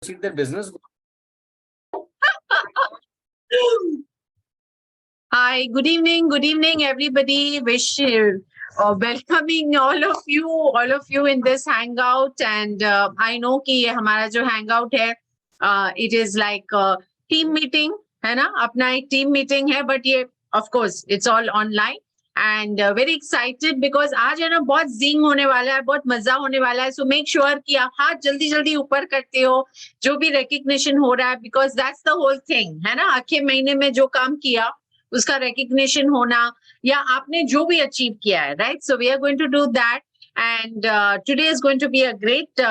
proceed their business. Hi, good evening, everybody. Wish welcoming all of you in this hangout. And I know कि ये हमारा जो hangout है, it is like a team meeting, है ना? अपना एक team meeting है, but ये of course it's all online. And very excited because आज है ना बहुत zing होने वाला है, बहुत मजा होने वाला है. So make sure कि आप हाथ जल्दी ऊपर करते हो, जो भी recognition हो रहा है, because that's the whole thing, है ना? आखिर महीने में जो काम किया उसका recognition होना या आपने जो भी achieve किया है, right? So we are going to do that, and today is going to be a great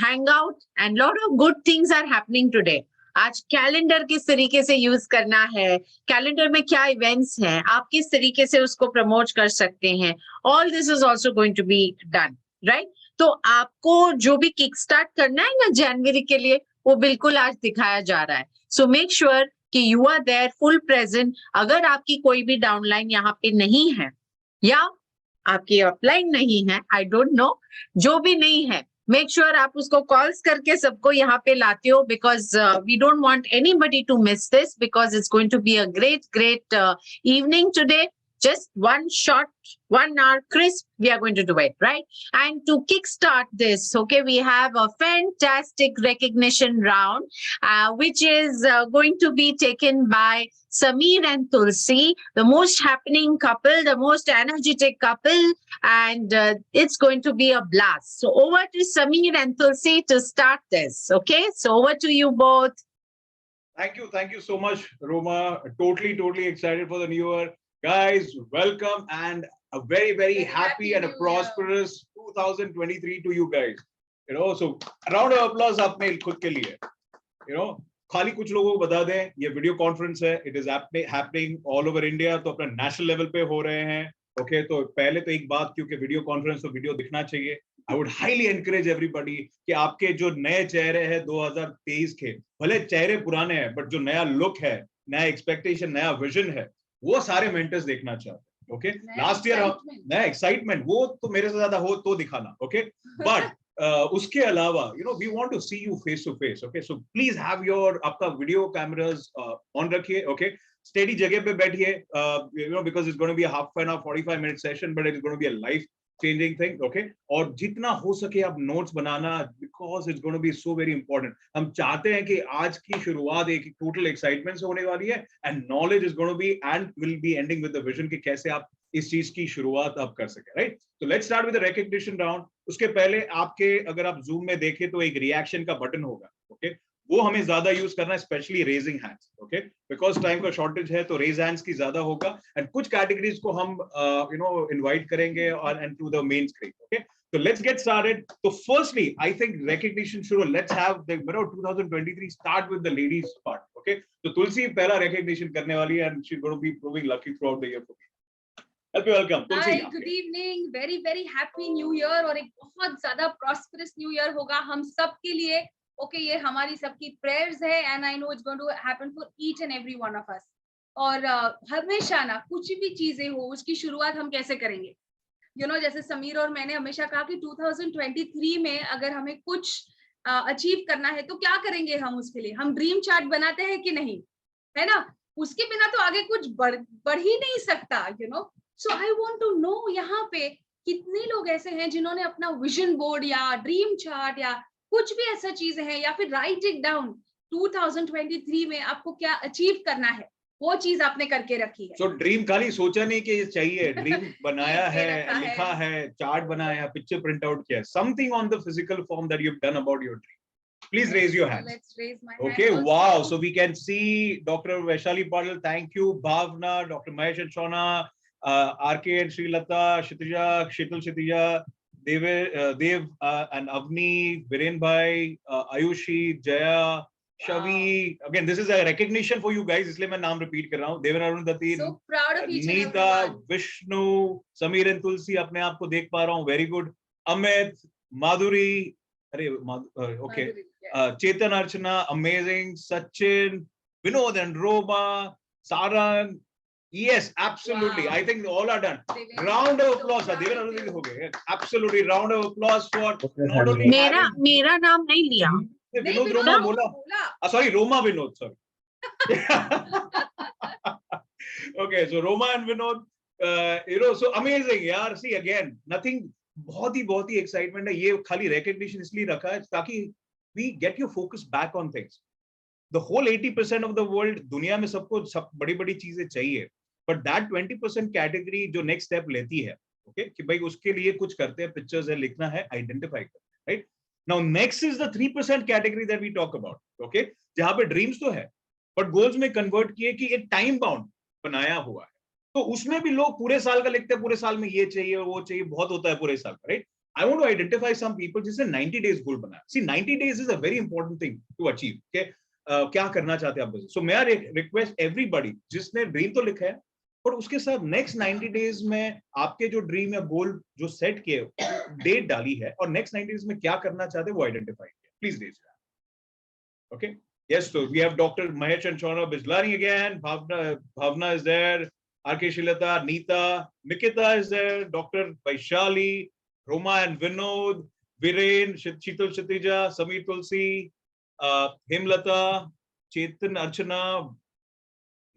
hangout, and lot of good things are happening today. आज कैलेंडर किस तरीके से यूज करना है, कैलेंडर में क्या इवेंट्स हैं, आप किस तरीके से उसको प्रमोट कर सकते हैं, all this is also going to be done, right? तो आपको जो भी किक स्टार्ट करना है ना जनवरी के लिए, वो बिल्कुल आज दिखाया जा रहा है. सो मेक श्योर कि you are there full present. अगर आपकी कोई भी डाउनलाइन यहाँ पे नहीं है या आपकी अपलाइन नहीं है, आई डोंट नो, जो भी नहीं है, मेक श्योर आप उसको कॉल्स करके सबको यहाँ पे लाते हो, because we don't want anybody to miss this, because it's going to be a great evening today. Just one short, 1 hour crisp, we are going to do it, right? And to kickstart this, okay, we have a fantastic recognition round, which is going to be taken by Sameer and Tulsi, the most happening couple, the most energetic couple, and it's going to be a blast. So over to Sameer and Tulsi to start this, okay? So over to you both. Thank you so much, Roma. Totally excited for the new year. Guys, welcome and a very happy and a prosperous 2023 to you guys. You know, so a round of applause अपने खुद के लिए. You know, खाली कुछ लोगों को बता दें, ये वीडियो कॉन्फ्रेंस है, it is happening all over India, तो अपना नेशनल लेवल पे हो रहे हैं. ओके, तो पहले तो एक बात, क्योंकि वीडियो कॉन्फ्रेंस तो वीडियो दिखना चाहिए. I would highly encourage everybody कि आपके जो नए चेहरे हैं 2023 के, भले चेहरे पुराने हैं, बट जो नया लुक है, नया एक्सपेक्टेशन, नया विजन है, वो सारे मेंटर्स देखना चाहते हैं. ओके, लास्ट ईयर नया एक्साइटमेंट, वो तो मेरे से ज्यादा हो तो दिखाना. ओके, बट उसके अलावा you know we want to see you face to face. Okay, so please have your आपका वीडियो कैमरास ऑन रखिए. ओके, स्टेडी जगह पे बैठिए, you know, because it's going to be a half an hour 45 minute session, but it's going to be a life changing thing. Okay, और जितना हो सके आप notes banana, because it's going to be so very important. हम चाहते हैं कि आज की शुरुआत एक टोटल एक्साइटमेंट से होने वाली है, and knowledge is going to be and will be ending with the vision कि कैसे आप इस चीज की शुरुआत आप कर सके, राइट? तो let's start with the recognition round. उसके पहले आपके, अगर आप जूम में देखें तो एक रिएक्शन का बटन होगा. ओके, वो हमें ज्यादा यूज करना है, specially raising hands. Okay, because time का शॉर्टेज है, तो रेज हैंड्स की ज्यादा होगा, एंड कुछ कैटेगरीज को हम यू नो इनवाइट करेंगे और and to the main screen. Okay, so let's get started. So firstly, I think recognition should, let's have the 2023 start with the ladies part. Okay, so Tulsi पहला recognition करने वाली है, and she's going to be proving lucky throughout the year for me. Help you welcome Tulsi. Hi, good evening. Very happy new year, और एक बहुत ज्यादा prosperous new year होगा हम सब के लिए. Okay, ये हमारी सबकी prayers है, and I know it's going to happen for each and every one of us. और हमेशा ना कुछ भी चीजें हो, उसकी शुरुआत हम कैसे करेंगे? You know, जैसे समीर और मैंने हमेशा कहा कि 2023 में अगर हमें कुछ अचीव करना है तो क्या करेंगे हम उसके लिए? हम ड्रीम चार्ट बनाते हैं कि नहीं, है ना? उसके बिना तो आगे कुछ बढ़ ही नहीं सकता. You know, so I want to know यहाँ पे कितने लोग ऐसे हैं जिन्होंने अपना विजन बोर्ड या ड्रीम चार्ट या कुछ भी ऐसा चीज है, या फिर राइट इट डाउन, 2023 में आपको क्या अचीव करना है, वो चीज आपने करके रखी है. So ड्रीम खाली सोचा नहीं कि ये चाहिए, ड्रीम बनाया है, लिखा है, चार्ट बनाया है, पिक्चर प्रिंट आउट किया है, something on the physical form that you've done about your dream. Please raise your hands. Let's raise my okay, hand. wow, so we can see Dr. Vaishali Patil, thank you, Bhavna, Dr. Mahesh and Shona, RK and Srilata, Kshitija, Dev and Avni, Viren Bhai, Ayushi, Jaya, Shavi. Again, this is a recognition for you guys, इसलिए मैं नाम repeat कर रहा हूँ. Devan Arun Dati, So proud of each and Neeta, everyone. Vishnu, Sameer and Tulsi, अपने आप को देख पा रहा हूँ. Very good. Amit, Madhuri, okay. Chetan Archana, amazing. Sachin, Vinod and Roma, Sarang. Yes, absolutely. Wow. I think all are done. Round of applause. Absolutely. Round of applause for not only मेरा नाम नहीं लिया. विनोद रोमा बोला, sorry, Roma Vinod, sorry. Okay, so Roma and Vinod, so amazing यार. See again, nothing, बहुत ही excitement है. ये खाली recognition इसलिए रखा है ताकि we get your focus back on things. The whole 80% of the world, दुनिया में सबको सब बड़ी चीजें चाहिए, but that 20% category जो next step लेती है, okay, कि भाई उसके लिए कुछ करते हैं, pictures है, लिखना है, identify करना है, right? Now next is the 3% category that we talk about, okay, जहाँ पे dreams तो है, but goals में convert किए कि एक time bound बनाया हुआ है, तो उसमें भी लोग पूरे साल का लिखते हैं, पूरे साल में ये चाहिए वो चाहिए, बहुत होता है पूरे साल का, right? I want to identify some people जिसने 90 days goal बनाया. See, 90 days is a very important thing to achieve, okay? क्या करना चाहते हैं आप? So मैं request everybody जिसने ड्रीम तो लिखा है, पर उसके साथ नेक्स्ट 90 डेज में आपके जो ड्रीम या गोल जो सेट किए, डेट डाली है और नेक्स्ट 90 डेज में क्या करना चाहते हैं वो आइडेंटिफाई किया. Please raise your hand. Okay, yes, so we have Dr. Mahesh and Shona Bislani again. Bhavna is there. R.K. Shilata, Neeta, Nikita is there. Dr. Vaishali, Roma and Vinod, Viren, Sheetal Kshitija, Sameer Tulsi, Hemlata, Chetan, Archana.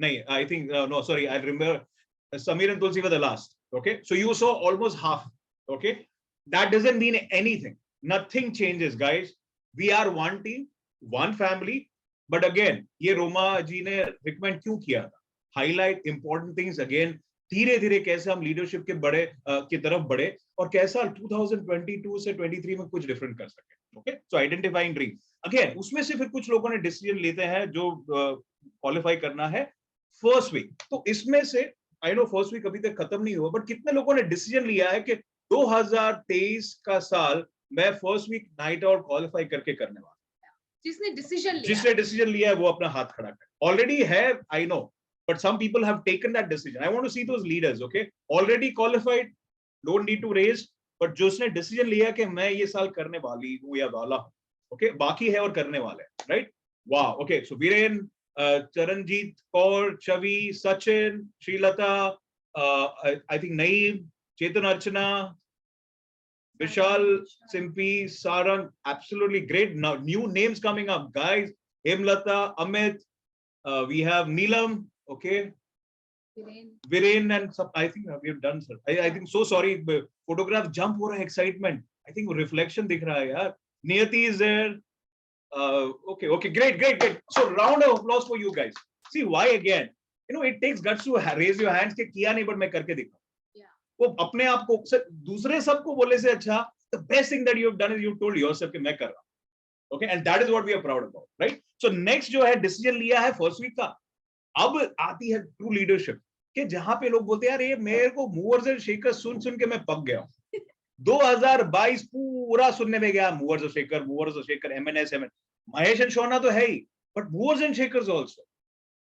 No, I think no, sorry, I remember Sameer and Tulsi were the last. Okay, so you saw almost half. Okay, that doesn't mean anything. Nothing changes, guys. We are one team, one family. But again, ये रोमा जी ने recommend क्यों किया था? Highlight important things again. धीरे-धीरे कैसे हम leadership के बड़े की तरफ बढ़े और कैसा 2022 से 23 में कुछ different कर सके. Okay, so identifying dream. Again, उसमें से फिर कुछ लोगों ने decision लेते हैं जो qualify करना है first week. तो इसमें से I know first week अभी तक खत्म नहीं हुआ, but कितने लोगों ने decision लिया है कि 2023 का साल मैं first week night out qualify करके करने वाला. जिसने डिसीजन लिया है वो अपना हाथ खड़ा करे. ऑलरेडी है, I know, but some people have taken that decision. I want to see those leaders. Okay, already qualified, don't need to raise, but जो उसने डिसीजन लिया कि मैं ये साल करने वाली हूं या वाला हूं. ओके, बाकी है और करने वाले हैं, राइट? वाह. Okay, so Viren, Charanjit Kaur, Chhavi, Sachin, Shreelata, I think Naeem, Chetan, Archana, Vishal, Simpi, Sarang, absolutely great. Now, new names coming up, guys. Hemlata, Amit, we have Neelam, okay. Viren and some, I think we have done, sir. I think so sorry. Photograph jump हो रहा है, excitement. I think reflection दिख रहा है यार. Niyati is there. Okay, great. So round of applause for you guys. See why again? You know, it takes guts to raise your hands के किया नहीं, but मैं करके दिखा. वो अपने आप को दूसरे सबको बोलने से अच्छा, the best thing that you have done is you told yourself कि मैं कर रहा हूं. Okay, and that is what we are proud about, right? So next जो है decision लिया है first week का, अब आती है true leadership कि जहां पे लोग बोलते हैं यार ये मेरे को movers and shakers सुन के मैं पक गया हूं. 2022 पूरा सुनने में गया, movers and shaker, MNS, Mahesh and Shona तो है ही, but movers and shakers also.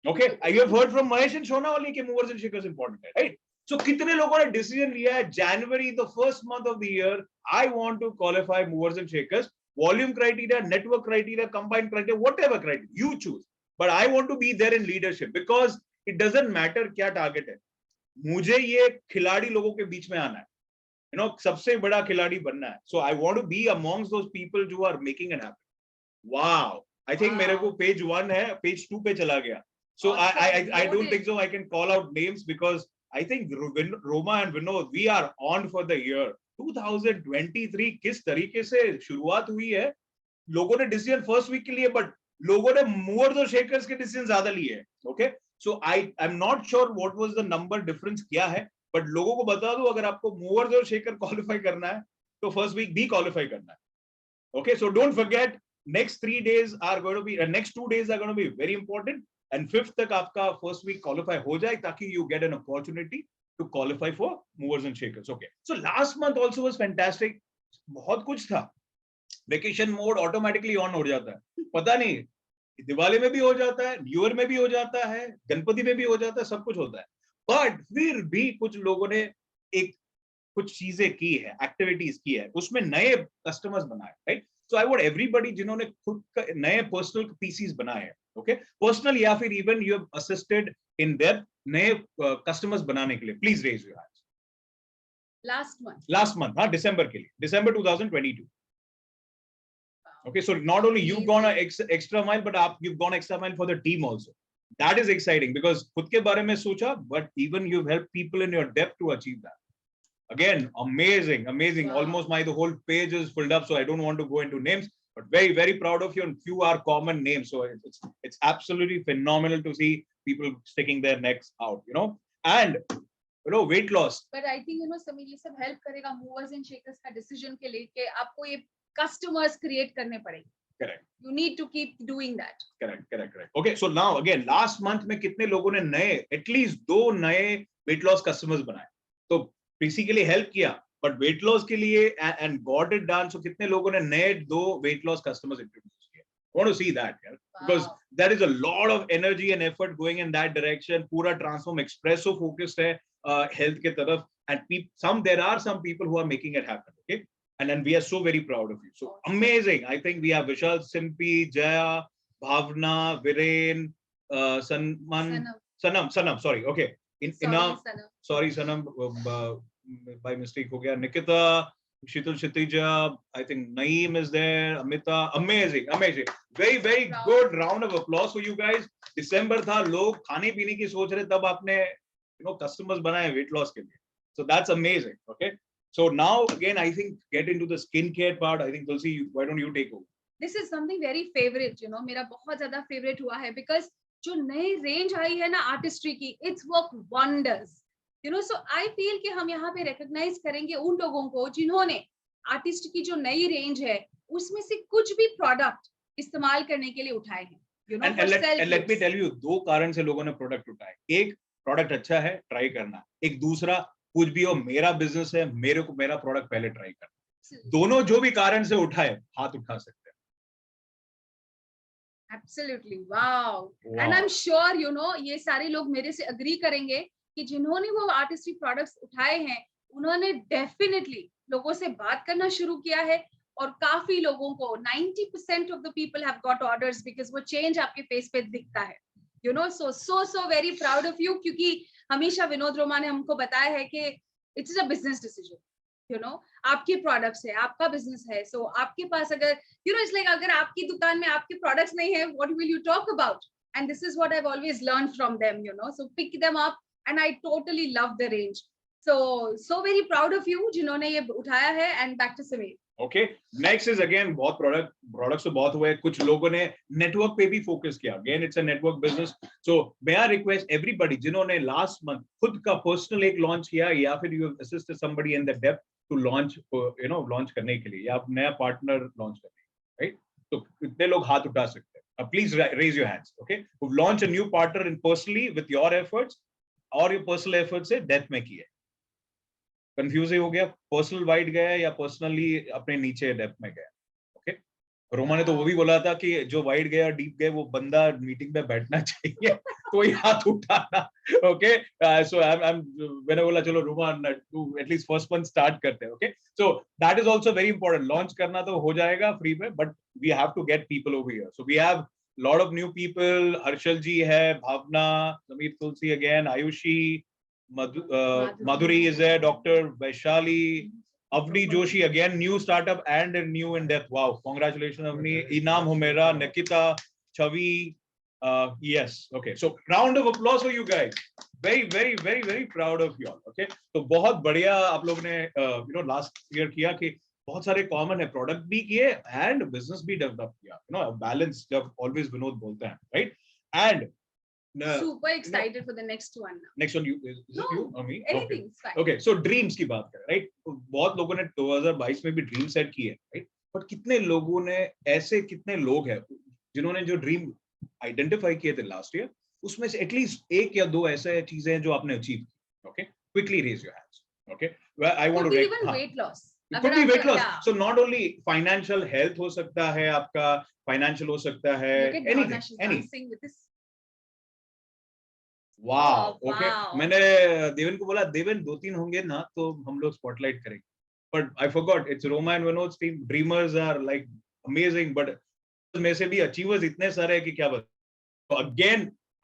Okay, you have heard from Mahesh and Shona only कि movers and shakers important है, right? So कितने लोगों ने डिसीजन लिया है January, the first month of the year, I want to qualify movers and shakers, volume criteria, network criteria, combined criteria, whatever criteria you choose, but I want to be there in leadership because it doesn't matter क्या target है, मुझे ये खिलाड़ी लोगों के बीच में आना है, you know, सबसे बड़ा खिलाड़ी बनना है. So I want to be amongst those people who are making it happen. Wow, I think मेरे को page 1 है, page 2 पे चला गया. So I don't think so I can call out names because I think Roma and Vinod, we are on for the year 2023. किस तरीके से शुरुआत हुई है, लोगों ने डिसीजन फर्स्ट वीक के लिए, बट लोगों ने मूवर्स और शेकर्स के डिसीजन ज्यादा लिए हैं. Okay, so I am not sure what was the number difference क्या है, बट लोगों को बता दो अगर आपको मूवर्स और शेकर क्वालिफाई करना है तो फर्स्ट वीक भी क्वालिफाई करना है. Okay, so don't forget next 3 days are going to be next 2 days are going to be very important. And 5th तक आपका first week qualify हो जाए ताकि you get an opportunity to qualify for movers and shakers. Okay, so last month also was fantastic. बहुत कुछ था. Vacation mode automatically on हो जाता है. पता नहीं दिवाली में भी हो जाता है, न्यू ईयर में भी हो जाता है, गणपति में भी हो जाता है, सब कुछ होता है. But फिर भी कुछ लोगों ने कुछ चीजें की है, एक्टिविटीज की है, उसमें नए कस्टमर्स बनाए, right? So I want everybody जिन्होंने खुद का नए पर्सनल पीसीज बनाए हैं, ओके, पर्सनल या फिर even you have assisted in their नए कस्टमर्स बनाने के लिए, please raise your hands. Last month, हाँ, दिसंबर के लिए, दिसंबर 2022. Okay, so not only you've gone an Amazing. extra mile, but you've gone extra mile for the team also. That is exciting because खुद के बारे में सोचा, but even you've helped people in your depth to achieve that. Again, amazing, amazing. Wow. Almost the whole page is filled up, so I don't want to go into names, but very, very proud of you. And few are common names, so it's absolutely phenomenal to see people sticking their necks out, you know. And you know, weight loss. But I think Sameer ये सब help करेगा movers and shakers का decision के लिए कि आपको ये customers create करने पड़ेंगे. Correct. You need to keep doing that. Correct. Okay, so now again, last month में कितने लोगों ने नए, at least 2 नए weight loss customers बनाए. तो PC के लिए help किया, but weight loss के लिए and got it done. So कितने लोगों ने नए 2 weight loss customers introduce किए. I want to see that, yeah? Because Wow. there is a lot of energy and effort going in that direction. पूरा Transform Expresso focused है health के तरफ, and there are some people who are making it happen. Okay. And then we are so very proud of you. So amazing. I think we have Vishal, Simpi, Jaya, Bhavna, Viren, Sanam. Sorry. Okay. Sorry, Sanam. By mistake ho gaya. Nikita, Shitul Shitija, I think Naeem is there. Amita. Amazing. Very, very good round of applause for you guys. December tha, log khane peene ki soch rahe, tab aapne, customers banaye weight loss ke liye. So that's amazing. Okay. So now again, I think get into the skincare part. I think Tulsi, why don't you take over? This is something very favorite, मेरा बहुत ज़्यादा favorite हुआ है because जो नई range आई है ना artistry की, it's work wonders. So I feel कि हम यहाँ पे recognize करेंगे उन लोगों को जिन्होंने artist की जो नई range है, उसमें से कुछ भी product इस्तेमाल करने के लिए उठाए हैं. And let me tell you, 2 कारण से लोगों ने product उठाए. एक product अच्छा है, try करना. एक दूसरा कुछ भी हो, मेरा बिजनेस है, मेरे को मेरा प्रोडक्ट पहले ट्राई करना. दोनों जो भी कारण से उठाए, हाथ उठा सकते हैं. Absolutely, wow. And I'm sure ये सारे लोग मेरे से agree करेंगे कि जिन्होंने वो artistry products उठाए हैं, उन्होंने definitely लोगों से बात करना शुरू किया है और काफी लोगों को 90% of the people have got orders because वो change आपके face पे दिखता है. So very proud of you क्योंकि हमेशा विनोद रोमा ने हमको बताया है कि इट्स अ बिजनेस डिसीजन. आपके प्रोडक्ट्स है, आपका बिजनेस है, सो आपके पास अगर इट्स लाइक अगर आपकी दुकान में आपके प्रोडक्ट्स नहीं है, what will you talk about? And this is what I have always learned from them, so pick them up and I totally love the range. So very proud of you जिन्होंने ये उठाया है. And back to Sameer. Okay, next is again बहुत products तो बहुत हुए, कुछ लोगों ने नेटवर्क पे भी फोकस किया. Again, it's a network business. So may I request everybody जिन्होंने last month खुद का personal एक launch किया या फिर you have assisted somebody in the depth to launch, launch करने के लिए या आप नया partner launch करने के लिए, right? तो कितने लोग हाथ उठा सकते हैं? Please raise your hands. Okay, who've launched a new partner in personally with your efforts और your personal efforts से depth में किए. कंफ्यूज हो गया, पर्सनल वाइड गया या पर्सनली अपने नीचे डेप्थ में गया. ओके, रोमा ने तो वो भी बोला था कि जो वाइड गया डीप गया वो बंदा मीटिंग में बैठना चाहिए, कोई हाथ उठाना. Okay, so I am when I बोला चलो Roma to at least first one start करते हैं. Okay, so that is also very important. Launch करना तो हो जाएगा फ्री में, but we have to get people over here. So we have lot of new people. Harshal ji है, Bhavana, Sameer, Tulsi again, Ayushi, Madhuri is there, Dr. Vaishali, Avni Joshi, again new startup and new in depth. Wow, congratulations Avni. Inam Humera, Nikita, Chavi. Yes, okay, so round of applause for you guys. Very, very, very, very proud of you all. Okay, तो बहुत बढ़िया आप लोग ने last year किया कि बहुत सारे कॉमन है, प्रोडक्ट भी किए एंड बिजनेस भी डेवलप किया. बैलेंस जब ऑलवेज विनोद बोलते हैं, right? And super excited for the next one. Next one, is it you or me? Anything, fine. Okay, so dreams की बात करें, right? बहुत लोगों ने 2022 में भी ड्रीम सेट किए, right? बट कितने लोगों ने ऐसे कितने लोग हैं जिन्होंने जो ड्रीम आइडेंटिफाई किए थे लास्ट ईयर, उसमें से एटलीस्ट एक या दो ऐसे चीजें हैं जो आपने अचीव की? Okay, quickly raise your hands. Okay, I want to even weight loss. It could be weight loss. So not only financial health हो सकता है आपका, financial हो सकता है, anything. वाह, ओके. मैंने देवन को बोला देवन 2-3 होंगे ना तो हम लोग स्पॉटलाइट करेंगे, but I forgot it's Roma and Vinod team. Dreamers are like amazing, but में से भी अचीवर्स इतने सारे हैं कि क्या बता. Again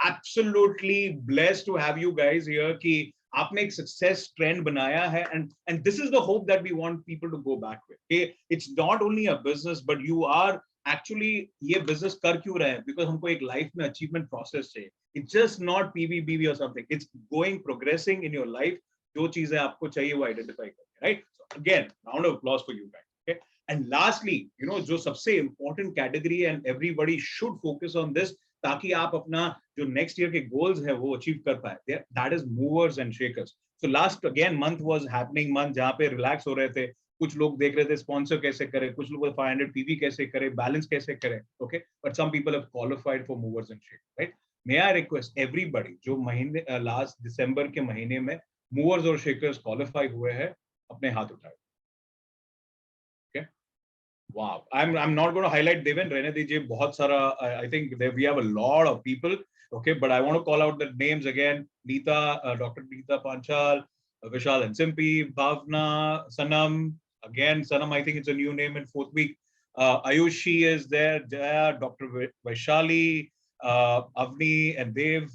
absolutely blessed to have you guys here कि आपने एक सक्सेस ट्रेंड बनाया है, and this is the hope that we want people to go back with. It's not only a business but you are actually ये business कर क्यों रहे हैं, बिकॉज हमको एक लाइफ में अचीवमेंट प्रोसेस चाहिए. इट्स जस्ट नॉट पीवी और something, it's going progressing in your life. जो चीजें आपको चाहिए वो आइडेंटिफाई करें, right? Again round of applause for you guys. Okay, and lastly जो सबसे important category and everybody should focus on this, ताकि आप अपना जो नेक्स्ट ईयर के गोल्स है वो अचीव कर पाए, that is movers and shakers. So last again month was happening month, जहां पे रिलैक्स हो रहे थे. कुछ लोग देख रहे थे स्पॉन्सर कैसे करें, कुछ लोग 500 पीवी कैसे करें, बैलेंस कैसे करें. Okay, but some people have qualified for movers and shakers, right? May I request everybody जो महीने लास्ट दिसंबर के महीने में मूवर्स और शेकर्स क्वालिफाई हुए हैं, अपने हाथ उठाए. Okay, wow, I'm not going to highlight Devin, रहने दीजिए. बहुत सारा, I think we have a lot of people. Okay, but I want to call out the names again. Neeta, Dr. Neeta Panchal, Vishal and Simpi, Bhavna, Sanam. Again, Sanam, I think it's a new name in 4th week. Ayushi is there, Jaya, Dr. Vaishali, Avni and Dev,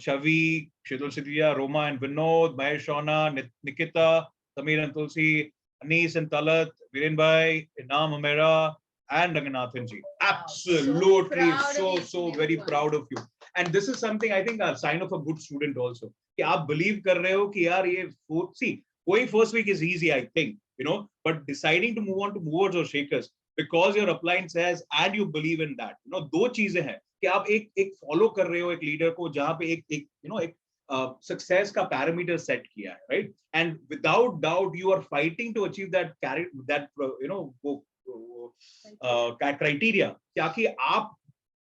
Chavi, Shidul Sidhia, Roma and Vinod, Mahesh Shona, Nikita, Samir and Tulsi, Anis and Talat, Viren Bhai, Inam Amera, and Ranganathan ji. Absolutely, so very proud of you. And this is something I think a sign of a good student also. कि आप believe कर रहे हो कि यार ये कोई first week is easy, I think, but deciding to move on to movers or shakers because your upline says and you believe in that, दो चीजें हैं कि आप एक follow कर रहे हो एक leader को जहाँ पे एक success का parameter set किया है, right? And without doubt you are fighting to achieve that criteria, ताकि आप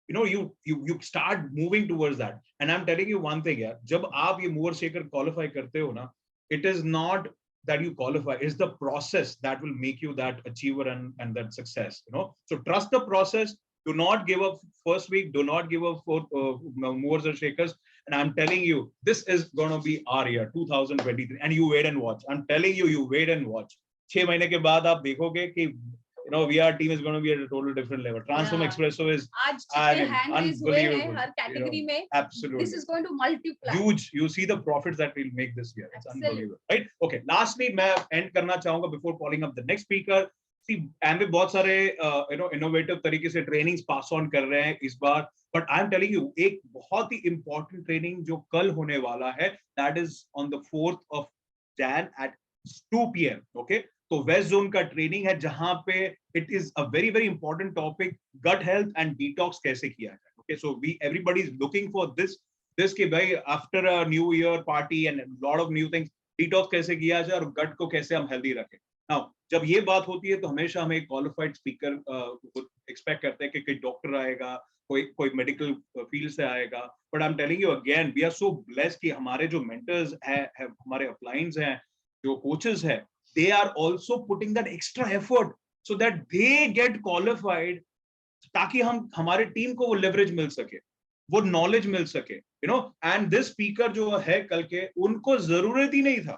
you start moving towards that. And I'm telling you one thing, यार, जब आप ये mover shaker qualify करते हो ना, it is not that you qualify, it's the process that will make you that achiever and that success. So trust the process. Do not give up first week. Do not give up for movers and shakers. And I'm telling you, this is going to be our year 2023. And you wait and watch. I'm telling you, you wait and watch. 6 महीने के बाद आप देखोगे कि VR team is going to be at a total different level. Transform Expresso is unbelievable. Her category में, absolutely. This is going to multiply. Huge. You see the profits that we'll make this year. It's unbelievable, right? Okay. Lastly, मैं end करना चाहूँगा before calling up the next speaker. See, Amway बहुत सारे innovative तरीके से trainings pass on कर रहे हैं इस बार. But I'm telling you, एक बहुत ही important training जो कल होने वाला है, that is on the 4th of Jan at 2 p.m. Okay. तो वेस्ट जोन का ट्रेनिंग है जहां पे it is a very very important topic, gut health and detox कैसे किया जाए. Okay, so everybody is looking for this कि भाई after a new year party and lot of new things, detox कैसे किया जाए और गट को कैसे हम हेल्दी रखें. नाउ जब ये बात होती है तो हमेशा हम एक क्वालिफाइड स्पीकर एक्सपेक्ट करते हैं कि कोई डॉक्टर आएगा, कोई मेडिकल फील्ड से आएगा. But I am telling you again, we are so blessed कि हमारे जो मेंटर्स हैं, हमारे अपलाइंस हैं, जो कोचेस हैं, they are also putting that extra effort so that they get qualified, ताकि हमारे टीम को वो leverage मिल सके, वो knowledge मिल सके, and this speaker जो है कल के, उनको जरूरत ही नहीं था.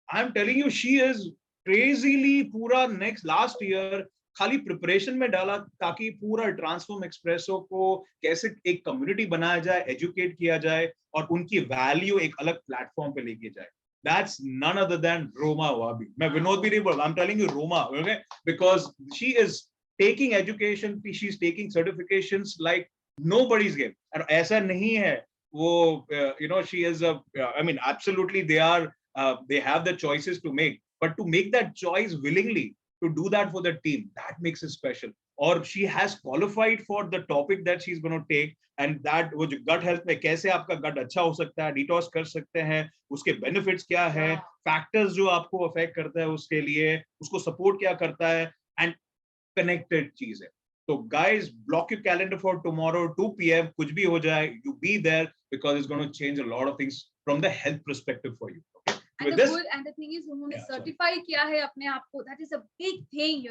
I am telling you, she is crazily पूरा last year खाली प्रिपरेशन में डाला ताकि पूरा ट्रांसफॉर्म एक्सप्रेसो को कैसे एक कम्युनिटी बनाया जाए, एजुकेट किया जाए और उनकी वैल्यू एक अलग प्लेटफॉर्म पे लेके जाए. That's none other than Roma Wabi. मैं विनोद भी नहीं बोल, I'm telling you Roma, okay? Because she is taking education, she's taking certifications like nobody's game. And ऐसा नहीं है वो, she is I mean, absolutely they have the choices to make, but to make that choice willingly, to do that for the team, that makes it special. Or she has qualified for the topic that she's going to take, and that वो जो gut health में कैसे आपका gut अच्छा हो सकता है, detox कर सकते हैं, उसके benefits क्या है, factors जो आपको affect करता है उसके लिए, उसको support क्या करता है, and connected चीजें. So guys, block your calendar for tomorrow 2 p.m. कुछ भी हो जाए, you be there because it's going to change a lot of things from the health perspective for you. Okay? And the thing is, उन्होंने certify किया है अपने आप को. That is a big thing,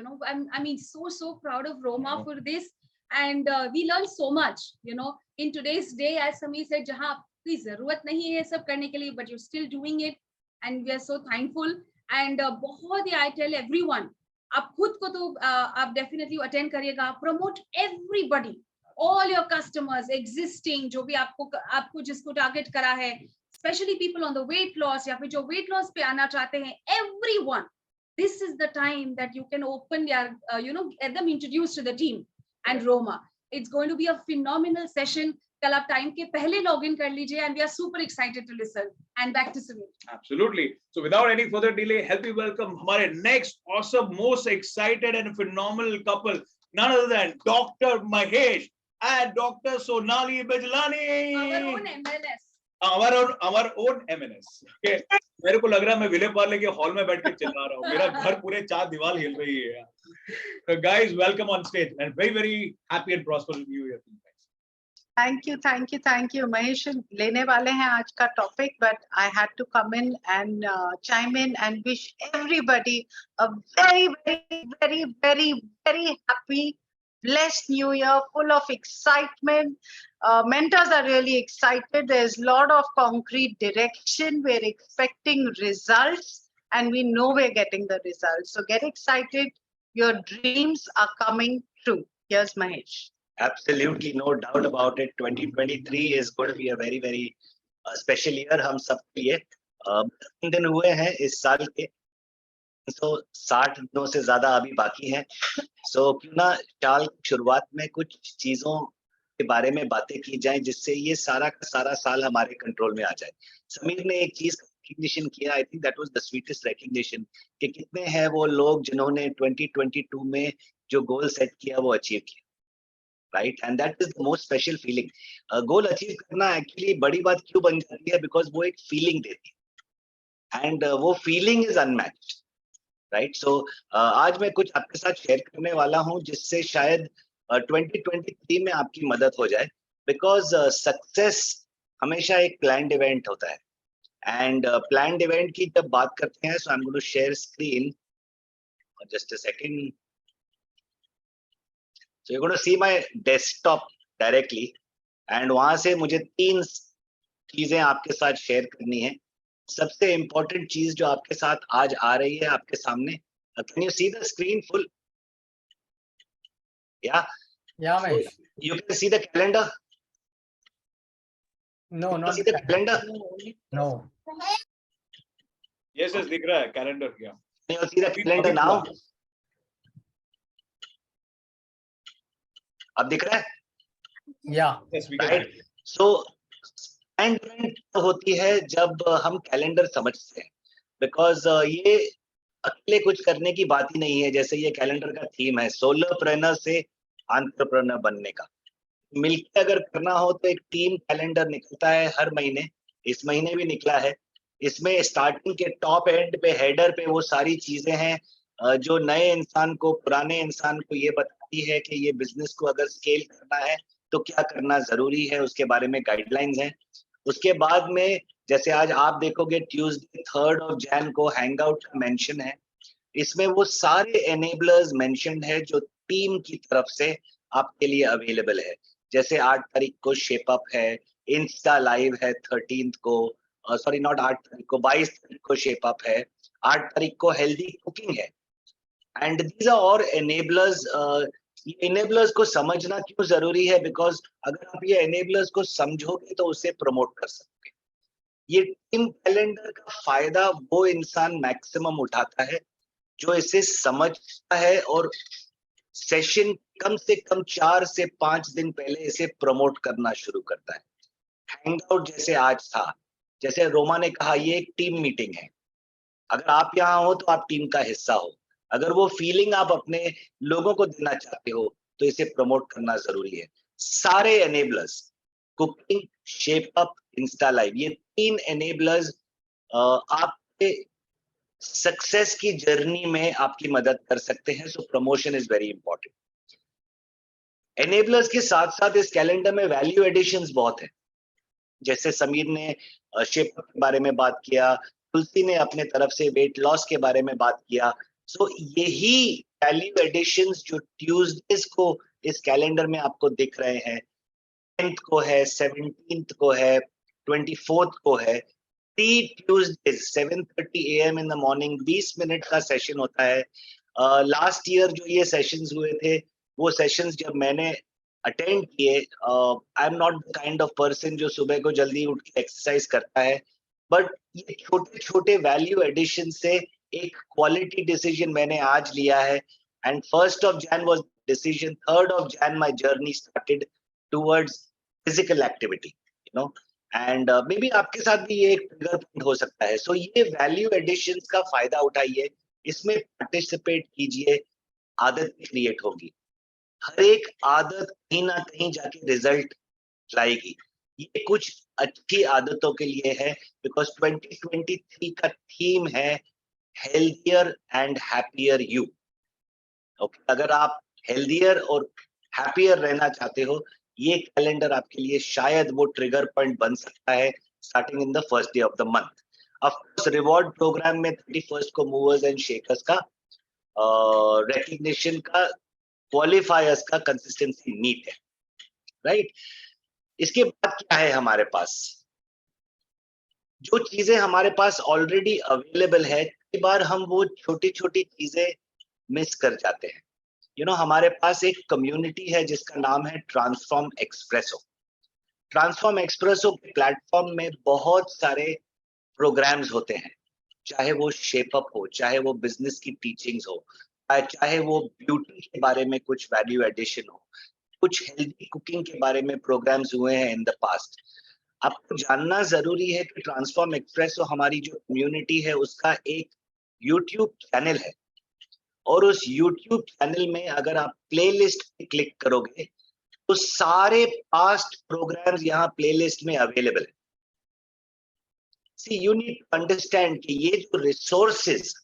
I mean, so proud of Roma for this, and we learned so much, in today's day, as Samir said, जहाँ आपकी जरूरत नहीं है सब करने के लिए, but you're still doing it, and we are so thankful. And बहुत ही, I tell everyone, आप खुद को तो आप definitely attend करिएगा, promote everybody, all your customers, existing, जो भी आपको जिसको target करा है, especially people on the weight loss या फिर जो weight loss पे आना चाहते हैं, everyone, this is the time that you can open their, get them introduced to the team. and Roma. It's going to be a phenomenal session. कल आप time के पहले लॉग इन कर लीजिए and we are super excited to listen. And back to Sunil. Absolutely. So without any further delay, help me welcome हमारे next awesome, most excited and phenomenal couple, none other than Dr. Mahesh and Dr. Sonali Bijlani. Our own MLS. our own MNS. Okay. मेरे को लग रहा है मैं विले पार्ले के hall में बैठ के चिल्ला रहा हूँ. मेरा घर पूरे 4 दीवार हिल रही है. So guys, welcome on stage and very happy and prosperous new year. Thank you. Mahesh लेने वाले हैं आज का topic, but I had to come in and chime in and wish everybody a very happy, blessed new year, full of excitement. Mentors are really excited. There's a lot of concrete direction. We're expecting results and we know we're getting the results. So get excited. Your dreams are coming true. Here's Mahesh. Absolutely, no doubt about it. 2023 is going to be a very special year हम सब के लिए. 3 दिन हुए हैं इस साल के, तो 60 दिनों से ज्यादा अभी बाकी हैं. सो क्यों ना साल की शुरुआत में कुछ चीजों के बारे में बातें की जाएं जिससे ये सारा का सारा साल हमारे कंट्रोल में आ जाए. समीर ने एक चीज रिकग्निशन किया, I think that was the sweetest recognition, कि कितने हैं वो लोग जिन्होंने 2022 में जो गोल सेट किया वो अचीव किया. Right, and that is the most special feeling. Goal achieve करना एक्चुअली बड़ी बात क्यों बन जाती है, बिकॉज वो एक फीलिंग देती है एंड वो फीलिंग इज अनमैच्ड. राइट, सो आज मैं कुछ आपके साथ शेयर करने वाला हूं जिससे शायद 2023 में आपकी मदद हो जाए, बिकॉज सक्सेस हमेशा एक प्लान्ड इवेंट होता है. एंड प्लान्ड इवेंट की जब बात करते हैं, so I am going to share screen just a second. So you're going to see my desktop directly, and वहां से मुझे 3 चीजें आपके साथ शेयर करनी है. सबसे इम्पोर्टेंट चीज जो आपके साथ आज आ रही है आपके सामने. Can you see the screen full? Yeah, Mahesh. you can see the calendar. No, You not see the calendar. No. Yes, दिख रहा है calendar. Yeah. Can you see the calendar now? अब दिख रहा है? Yeah. Yes, we can. Right. So planned होती है जब हम कैलेंडर समझते हैं, बिकॉज ये अकेले कुछ करने की बात ही नहीं है. जैसे ये कैलेंडर का थीम है, सोलोप्रेनर से एंटरप्रेन्योर बनने का. मिलकर अगर करना हो तो एक टीम कैलेंडर निकलता है हर महीने. इस महीने भी निकला है. इसमें स्टार्टिंग के टॉप एंड पे, हेडर पे वो सारी चीजें हैं जो नए इंसान को, पुराने इंसान को ये बताती है कि ये बिजनेस को अगर स्केल करना है तो क्या करना जरूरी है, उसके बारे में गाइडलाइंस हैं. उसके बाद में जैसे आज आप देखोगे ट्यूसडे 3 जनवरी को हैंगआउट का मेंशन है. इसमें वो सारे एनेबलर्स मेंशन्ड है जो टीम की तरफ से आपके लिए अवेलेबल है. जैसे 8 तारीख को शेप अप है, इंस्टा लाइव है 13 को, सॉरी नॉट 8 तारीख को, 22 तारीख को शेप अप है, 8 तारीख को हेल्दी कुकिंग है. एंड दीज आर और एनेबलर्स. एनेबलर्स को समझना क्यों जरूरी है, बिकॉज अगर आप ये एनेबलर्स को समझोगे तो उसे प्रमोट कर सकते. ये टीम कैलेंडर का फायदा वो इंसान मैक्सिमम उठाता है जो इसे समझता है और सेशन कम से कम 4 से 5 दिन पहले इसे प्रमोट करना शुरू करता है. हैंगआउट जैसे आज था, जैसे रोमा ने कहा, ये एक टीम मीटिंग है. अगर आप यहाँ हो तो आप टीम का हिस्सा हो. अगर वो फीलिंग आप अपने लोगों को देना चाहते हो तो इसे प्रमोट करना जरूरी है. सारे enablers, cooking, shape up, Insta live, ये 3 एनेबलर्स आपके सक्सेस की जर्नी में आपकी मदद कर सकते हैं. So promotion is very important. Enablers के साथ साथ इस कैलेंडर में वैल्यू एडिशंस बहुत है. जैसे समीर ने शेप अप के बारे में बात किया, तुलसी ने अपने तरफ से वेट लॉस के बारे में बात किया. सो यही वैल्यू एडिशंस जो ट्यूसडेज को इस कैलेंडर में आपको दिख रहे हैं, 10th को है, 17th को है, 24th को है, 3 Tuesdays 7:30 AM in the morning, 20 minute का सेशन होता है. लास्ट ईयर जो ये सेशंस हुए थे, वो सेशंस जब मैंने अटेंड किए, I am not the kind of person जो सुबह को जल्दी उठ के एक्सरसाइज करता है, बट ये छोटे छोटे वैल्यू एडिशन से एक क्वालिटी डिसीजन मैंने आज लिया है. And 1st of Jan was decision. 3rd of Jan, my journey started towards physical activity, you know. And maybe आपके साथ भी ये एक ट्रिगर पॉइंट हो सकता है. So ये वैल्यू एडिशंस का फायदा उठाइए, इसमें पार्टिसिपेट कीजिए, आदत क्रिएट होगी. हर एक आदत कहीं ना कहीं जाके रिजल्ट लाएगी. ये कुछ अच्छी आदतों के लिए है, बिकॉज 2023 का थीम है healthier and happier you. Okay, अगर आप हेल्थियर और हैप्पियर रहना चाहते हो, ये कैलेंडर आपके लिए शायद वो ट्रिगर पॉइंट बन सकता है starting in the first day of the month. Of course reward programme में 31st को मूवर्स एंड शेकर्स का रिकग्निशन का क्वालिफायर्स का कंसिस्टेंसी मीट है, राइट. इसके बाद क्या है हमारे पास? जो चीजें हमारे पास ऑलरेडी अवेलेबल है, कई बार हम वो छोटी छोटी चीजें मिस कर जाते हैं. हमारे पास एक कम्युनिटी है जिसका नाम है transform espresso. Transform espresso platform में बहुत सारे प्रोग्राम्स होते हैं, चाहे वो शेप अप हो, चाहे वो बिजनेस की टीचिंग्स हो, चाहे वो ब्यूटी के बारे में कुछ वैल्यू एडिशन हो, कुछ हेल्दी कुकिंग के बारे में प्रोग्राम्स हुए हैं इन द पास्ट. आपको जानना जरूरी है कि ट्रांसफॉर्म एक्सप्रेसो हमारी जो कम्युनिटी है उसका एक यूट्यूब चैनल है, और उस यूट्यूब चैनल में अगर आप प्लेलिस्ट पे क्लिक करोगे तो सारे पास्ट प्रोग्राम्स यहाँ प्लेलिस्ट में अवेलेबल है. सी यू नीड टू अंडरस्टैंड कि ये जो रिसोर्सेज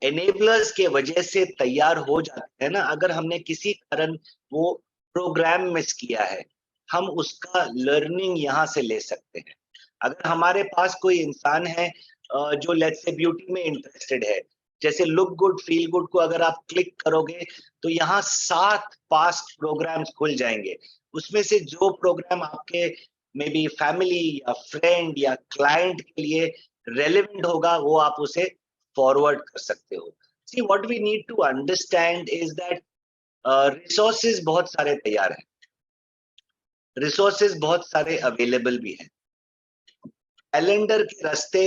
एनेबलर्स के वजह से तैयार हो जाते हैं ना, अगर हमने किसी कारण वो प्रोग्राम मिस किया है, हम उसका लर्निंग यहाँ से ले सकते हैं. अगर हमारे पास कोई इंसान है जो लेट्स से ब्यूटी में इंटरेस्टेड है, जैसे लुक गुड फील गुड को अगर आप क्लिक करोगे तो यहाँ 7 पास्ट प्रोग्राम्स खुल जाएंगे. उसमें से जो प्रोग्राम आपके मे बी फैमिली या फ्रेंड या क्लाइंट के लिए रेलेवेंट होगा वो आप उसे फॉरवर्ड कर सकते हो. See what we need to understand is that resources बहुत सारे तैयार हैं, रिसोर्सेज बहुत सारे अवेलेबल भी हैं. कैलेंडर के रास्ते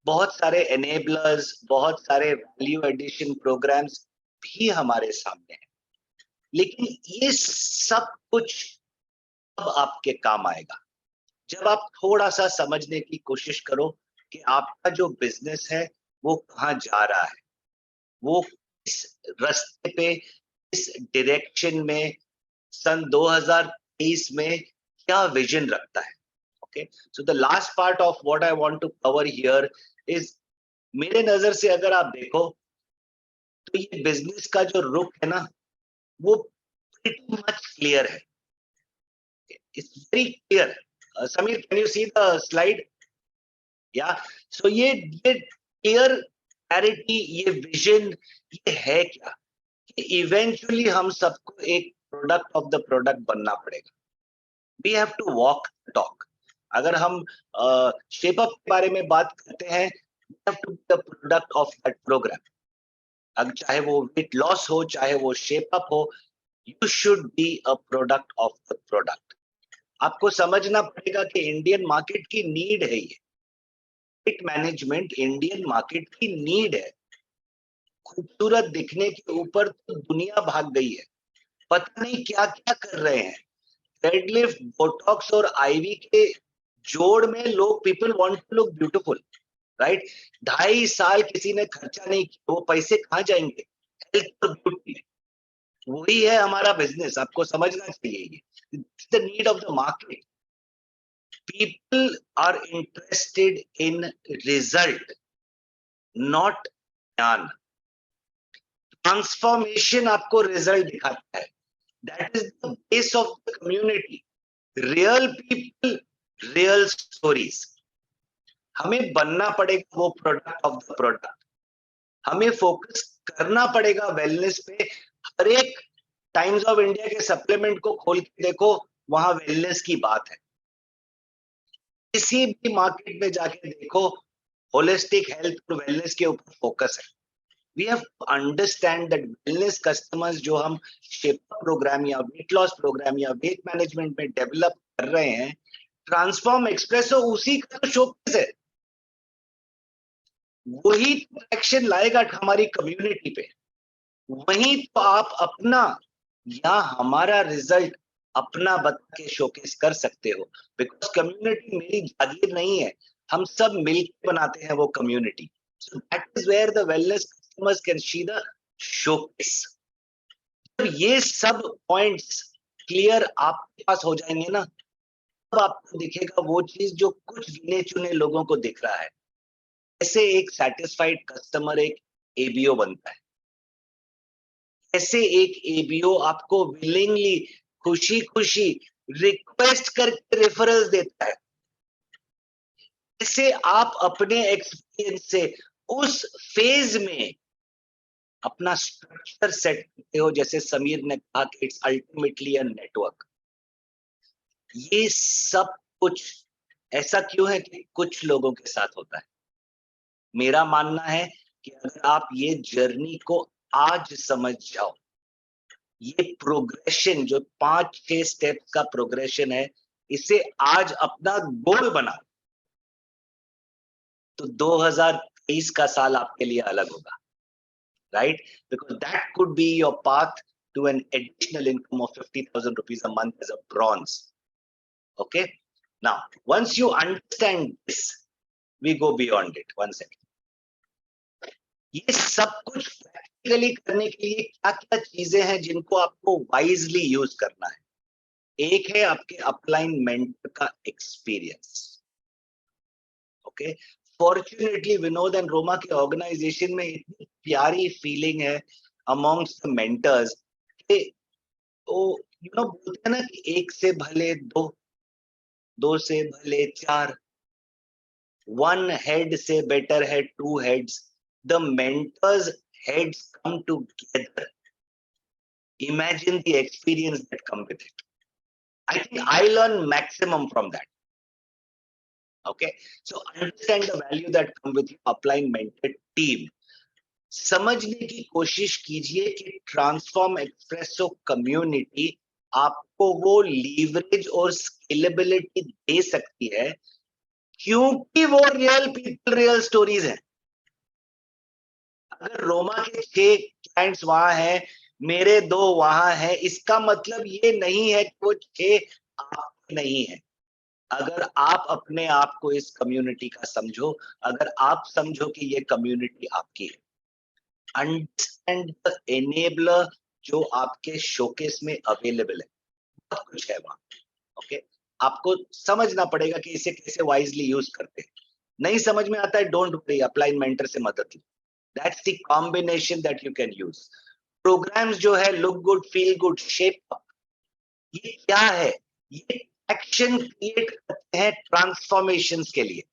बहुत सारे एनेबलर्स, बहुत सारे वैल्यू एडिशन प्रोग्राम्स भी हमारे सामने हैं, लेकिन ये सब कुछ अब आपके काम आएगा जब आप थोड़ा सा समझने की कोशिश करो कि आपका जो बिजनेस है वो कहाँ जा रहा है, वो इस रास्ते पे, इस डायरेक्शन में सन 2023 में क्या विजन रखता है. Okay, so the last part of what I want to cover here is, मेरे नजर से अगर आप देखो तो ये बिजनेस का जो रुख है ना वो pretty much clear है. It's very clear. Samir, can you see the slide? Yeah. So ये clear clarity, ये vision, ये है क्या कि eventually हम सबको एक product of the product बनना पड़ेगा. We have to walk the talk. अगर हम शेप अप के बारे में बात करते हैं, we have to be the product of that program. अब चाहे वो वेट लॉस हो, चाहे वो शेप अप हो, you should be a product of the product. आपको समझना पड़ेगा कि इंडियन मार्केट की नीड है ये. वेट मैनेजमेंट इंडियन मार्केट की नीड है. खूबसूरत दिखने के ऊपर तो दुनिया भाग गई है, पता नहीं क्या क्या कर रहे हैं. डेडलिफ्ट, बोटॉक्स और आईवी के जोड़ में लोग, people want to look beautiful, right. 2.5 साल किसी ने खर्चा नहीं किया, वो पैसे कहाँ जाएंगे? हेल्थ और ब्यूटी में. वही है हमारा बिजनेस, आपको समझना चाहिए. ये the need of the market. People are interested in result, not ज्ञान. ट्रांसफॉर्मेशन आपको रिजल्ट दिखाता है. That is the base of the community. Real people, real stories. हमें बनना पड़ेगा वो प्रोडक्ट ऑफ द प्रोडक्ट. हमें फोकस करना पड़ेगा वेलनेस पे. हर एक टाइम्स ऑफ इंडिया के सप्लीमेंट को खोल के देखो, वहां वेलनेस की बात है. किसी भी मार्केट में जाके देखो, होलिस्टिक हेल्थ और वेलनेस के ऊपर फोकस है. We have to understand that wellness customers जो हम शेप प्रोग्राम या वेट लॉस प्रोग्राम या वेट मैनेजमेंट में डेवलप कर रहे हैं, ट्रांसफॉर्म एक्सप्रेसो उसी का तो शोकेस है. वही एक्शन लाएगा हमारी कम्युनिटी पे. वहीं तो आप अपना या हमारा रिजल्ट अपना बता के शोकेस कर सकते हो, बिकॉज कम्युनिटी मेरी जागीर नहीं है, हम सब मिलकर बनाते हैं वो community. So that is where the wellness customers can see the showcase. जब ये सब पॉइंट्स क्लियर आपके पास हो जाएंगे ना, तब आपको दिखेगा वो चीज जो कुछ गिने चुने लोगों को दिख रहा है. ऐसे एक सेटिस्फाइड कस्टमर एक एबीओ बनता है. ऐसे एक एबीओ आपको विलिंगली, खुशी खुशी रिक्वेस्ट करके रेफरल्स देता है. ऐसे आप अपने एक्सपीरियंस से उस फेज में अपना स्ट्रक्चर सेट करते हो, जैसे समीर ने कहा कि इट्स अल्टीमेटली अ नेटवर्क. ये सब कुछ ऐसा क्यों है कि कुछ लोगों के साथ होता है. मेरा मानना है कि अगर आप ये जर्नी को आज समझ जाओ, ये प्रोग्रेशन जो 5-6 स्टेप्स का प्रोग्रेशन है, इसे आज अपना गोल बना, तो 2023 का साल आपके लिए अलग होगा, right? Because that could be your path to an additional income of 50,000 rupees a month as a bronze. Okay. Now, once you understand this, we go beyond it. One second. ये सब कुछ प्रैक्टिकली करने के लिए क्या क्या चीजें हैं जिनको आपको वाइजली यूज करना है. एक है आपके अपलाइन मेंटर का experience. Okay. Fortunately Vinod and Roma के ऑर्गेनाइजेशन में इतनी प्यारी फीलिंग है अमॉन्ग्स्ट द मेंटर्स कि वो बोलते हैं ना कि एक से भले दो, दो से भले चार, वन हेड से बेटर है two heads. The mentors heads come together. Imagine the experience that come with it. I think I learn maximum from that. Okay, so understand the value that come with your upline mentor team. समझने की कोशिश कीजिए कि transform espresso community आपको वो leverage और scalability दे सकती है क्योंकि वो रियल पीपल, रियल स्टोरीज हैं. अगर रोमा के 6 क्लाइंट्स वहां हैं, मेरे 2 वहां हैं, इसका मतलब ये नहीं है कि वो 6 आपके नहीं है. अगर आप अपने आप को इस कम्युनिटी का समझो, अगर आप समझो कि ये कम्युनिटी आपकी है, अंडरस्टैंड द एनेबलर जो आपके शोकेस में अवेलेबल है. बहुत कुछ है वहां. ओके, आपको समझना पड़ेगा कि इसे कैसे वाइजली यूज करते हैं. नहीं समझ में आता है, डोंट वरी, अपलाइन मेंटर से मदद लो. That's the combination that you can use. Programs जो है look good, feel good, shape up. ये क्या है? ये एक्शन क्रिएट करते हैं ट्रांसफॉर्मेशंस के लिए.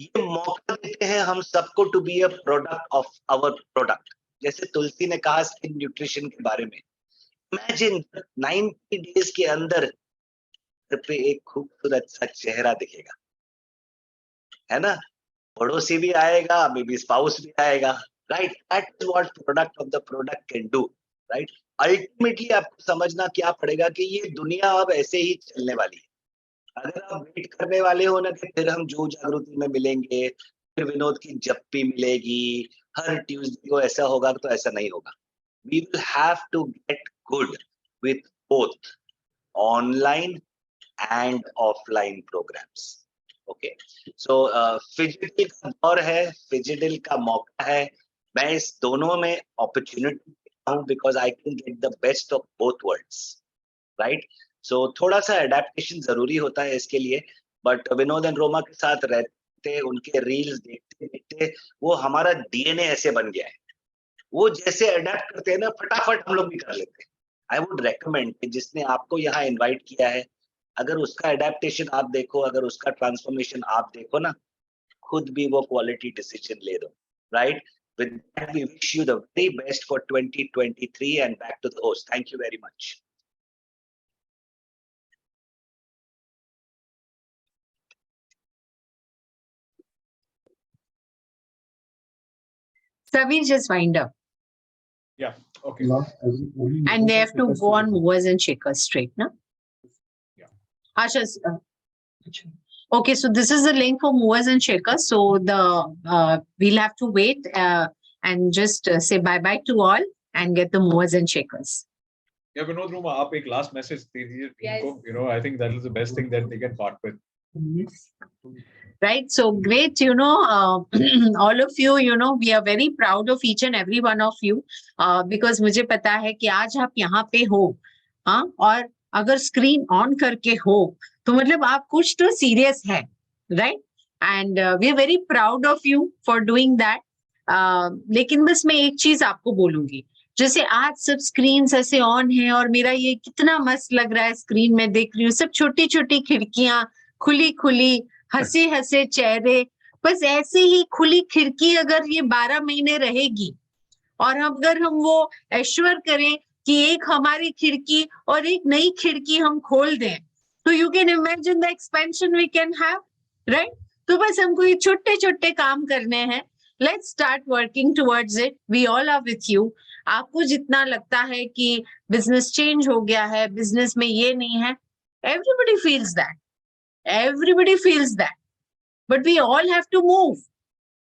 ये मौका देते हैं हम सबको to be a product of our product. जैसे तुलसी ने कहा स्किन न्यूट्रिशन के बारे में. इमेजिन 90 डेज के अंदर पे एक खूबसूरत सा चेहरा दिखेगा, है ना. पड़ोसी भी आएगा, मे बी स्पाउस भी आएगा, right. That is what product of the product can do, right. Ultimately आपको समझना क्या पड़ेगा कि ये दुनिया अब ऐसे ही चलने वाली है. अगर आप वेट करने वाले हो ना कि फिर हम जो जागृति में मिलेंगे, फिर विनोद की जप्पी मिलेगी, हर ट्यूसडे को ऐसा होगा, तो ऐसा नहीं होगा. We will have to get good with both online and offline programs. Okay, so physical का दौर है, फिजिकल का मौका है. मैं इस दोनों में अपॉर्चुनिटी हूं because I can get the best of both worlds, right. So थोड़ा सा एडेप्टेशन जरूरी होता है इसके लिए, बट विनोद एंड रोमा के साथ रहते, उनके रील्स देखते देखते वो हमारा डीएनए ऐसे बन गया है. वो जैसे अडेप्ट करते हैं ना, फटाफट हम लोग भी कर लेते हैं. आई वुड रेकमेंड कि जिसने आपको यहाँ इन्वाइट किया है, अगर उसका एडेप्टेशन आप देखो, अगर उसका ट्रांसफॉर्मेशन आप देखो ना, खुद भी वो क्वालिटी डिसीजन ले दो, right. With that, we wish you the very best for 2023 and back to the host. Thank you very much. Savir, just wind up. Yeah. Okay. And they have to go on movers and shakers straight, no? Yeah. Asha, okay, so this is the link for movers and shakers. So we'll have to wait and just say bye-bye to all and get the movers and shakers. Yeah, Vinod, Roma, आप एक last message दे दीजिए team को. You know, I think that is the best thing that they can part with. Right, so great, you know, all of you, you know, we are very proud of each and every one of you, because मुझे पता है कि आज आप यहाँ पे हो, हाँ, और अगर स्क्रीन ऑन करके हो तो मतलब आप कुछ तो सीरियस है, right? And we are very proud of you for doing that. लेकिन बस मैं एक चीज आपको बोलूंगी, जैसे आज सब स्क्रीन ऐसे ऑन है और मेरा ये कितना मस्त लग रहा है, स्क्रीन में देख रही हूँ सब छोटी छोटी खिड़कियां, खुली खुली, हंसे हंसे चेहरे, बस ऐसे ही खुली खिड़की अगर ये 12 महीने रहेगी और अगर हम वो एश्योर करें कि एक हमारी खिड़की और एक नई खिड़की हम खोल दें, तो you can imagine the expansion we can have, right? तो बस हमको ये छोटे छोटे काम करने हैं. Let's start working towards it. We all are with you. आपको जितना लगता है कि बिजनेस चेंज हो गया है, बिजनेस में ये नहीं है, everybody feels that. Everybody feels that, but we all have to move.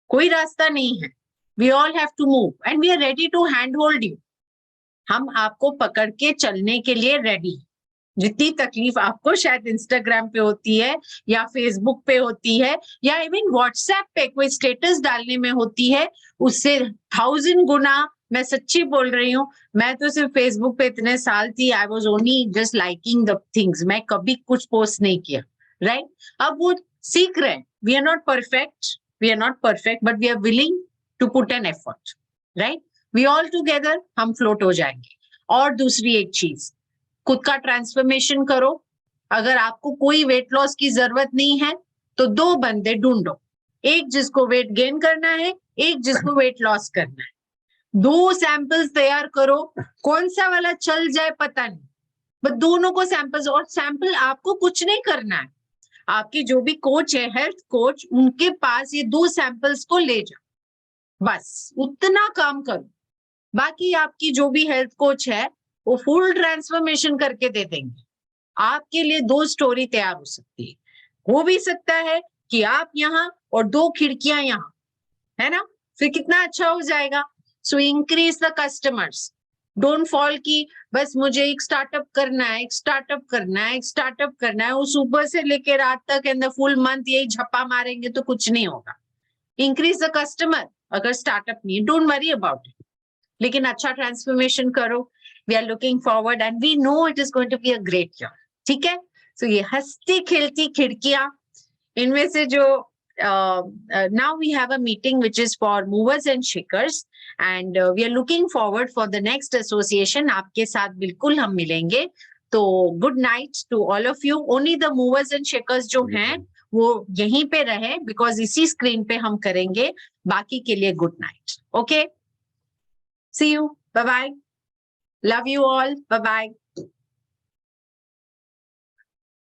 कोई रास्ता नहीं है. We all have to move, and we are ready to handhold you. हम आपको पकड़ के चलने के लिए रेडी. जितनी तकलीफ आपको शायद इंस्टाग्राम पे होती है या फेसबुक पे होती है या इवन व्हाट्सएप पे कोई स्टेटस डालने में होती है, उससे 1000 गुना, मैं सच्ची बोल रही हूँ, मैं तो सिर्फ फेसबुक पे इतने साल थी, I was only just liking the things, मैं कभी कुछ पोस्ट नहीं किया, राइट? अब वो सीख रहे हैं. We are not perfect, but we are willing to put an effort, right? We all together हम फ्लोट हो जाएंगे. और दूसरी एक चीज, खुद का ट्रांसफॉर्मेशन करो. अगर आपको कोई वेट लॉस की जरूरत नहीं है तो 2 बंदे ढूंढो, एक जिसको वेट गेन करना है, एक जिसको वेट लॉस करना है. 2 सैंपल्स तैयार करो, कौन सा वाला चल जाए पता नहीं, बट दोनों को सैंपल्स. और सैंपल आपको कुछ नहीं करना है, आपके जो भी कोच है, हेल्थ कोच, उनके पास ये 2 सैंपल्स को ले जाओ, बस उतना काम करो. बाकी आपकी जो भी हेल्थ कोच है वो फुल ट्रांसफॉर्मेशन करके दे देंगे. आपके लिए 2 स्टोरी तैयार हो सकती है. हो भी सकता है कि आप यहाँ और 2 खिड़कियां यहाँ, है ना? फिर कितना अच्छा हो जाएगा. So increase the customers. Don't fall कि बस मुझे एक स्टार्टअप करना है, एक स्टार्टअप करना है, वो सुबह से लेकर रात तक एंड द फुल मंथ यही झप्पा मारेंगे तो कुछ नहीं होगा. Increase the customer. अगर स्टार्टअप नहीं, डोंट वरी अबाउट इट, लेकिन अच्छा ट्रांसफॉर्मेशन करो. We are looking forward and we know it is going to be a great year. ठीक है? सो ये हंसती खेलती खिड़कियां, इनमें से जो now we have a meeting which is for movers and shakers and we are looking forward for the next association. आपके साथ बिल्कुल हम मिलेंगे. तो good night to all of you. Only the movers and shakers जो हैं वो यहीं पे रहे because इसी स्क्रीन पे हम करेंगे. बाकी के लिए good night. Okay? See you. Bye bye. Love you all. Bye bye.